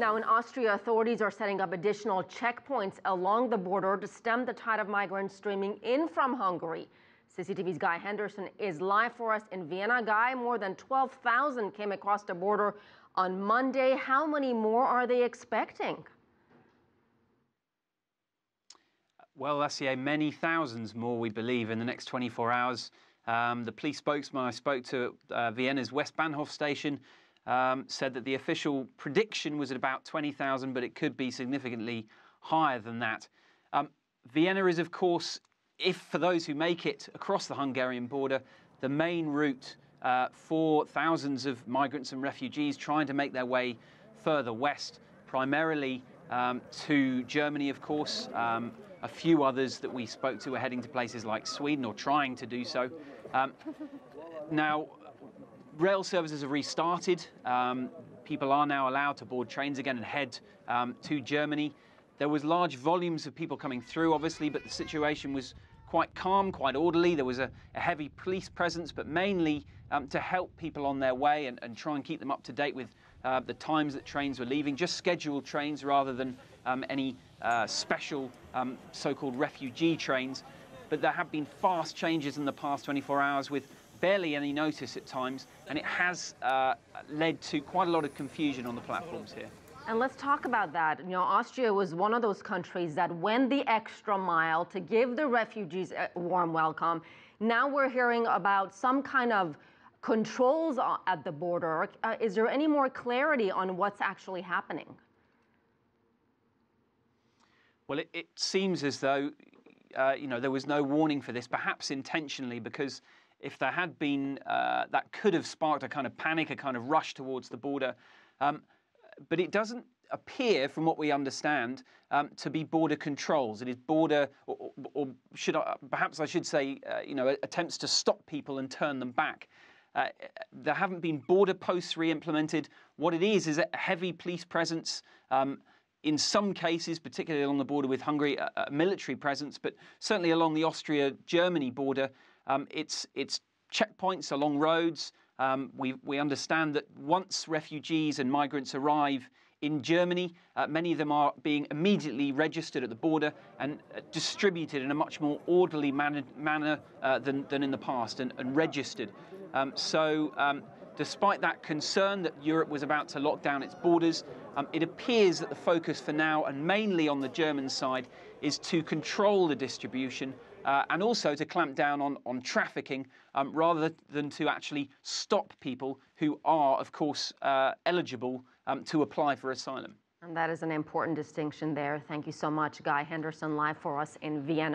Now in Austria, authorities are setting up additional checkpoints along the border to stem the tide of migrants streaming in from Hungary. CCTV's Guy Henderson is live for us in Vienna. Guy, more than 12,000 came across the border on Monday. How many more are they expecting? Well, Lassier, many thousands more, we believe, in the next 24 hours. The police spokesman I spoke to at Vienna's Westbahnhof station said that the official prediction was at about 20,000, but it could be significantly higher than that. Vienna is, of course, for those who make it across the Hungarian border, the main route for thousands of migrants and refugees trying to make their way further west, primarily to Germany, of course. A few others that we spoke to are heading to places like Sweden or trying to do so. Now, rail services have restarted. People are now allowed to board trains again and head to Germany. There was large volumes of people coming through, obviously, but the situation was quite calm, quite orderly. There was a heavy police presence, but mainly to help people on their way and try and keep them up to date with the times that trains were leaving, just scheduled trains rather than any special so-called refugee trains. But there have been fast changes in the past 24 hours with barely any notice at times, and it has led to quite a lot of confusion on the platforms here. And let's talk about that. You know, Austria was one of those countries that went the extra mile to give the refugees a warm welcome. Now we're hearing about some kind of controls at the border. Is there any more clarity on what's actually happening? Well, it seems as though, there was no warning for this, perhaps intentionally, because if there had been, that could have sparked a kind of panic, a kind of rush towards the border. But it doesn't appear, from what we understand, to be border controls. It is border, or perhaps I should say, attempts to stop people and turn them back. There haven't been border posts re-implemented. What it is a heavy police presence. In some cases, particularly along the border with Hungary, a military presence, but certainly along the Austria-Germany border, it's checkpoints along roads. We understand that once refugees and migrants arrive in Germany, many of them are being immediately registered at the border and distributed in a much more orderly manner than in the past and registered. Despite that concern that Europe was about to lock down its borders, it appears that the focus for now, and mainly on the German side, is to control the distribution and also to clamp down on trafficking rather than to actually stop people who are, of course, eligible to apply for asylum. And that is an important distinction there. Thank you so much, Guy Henderson, live for us in Vienna.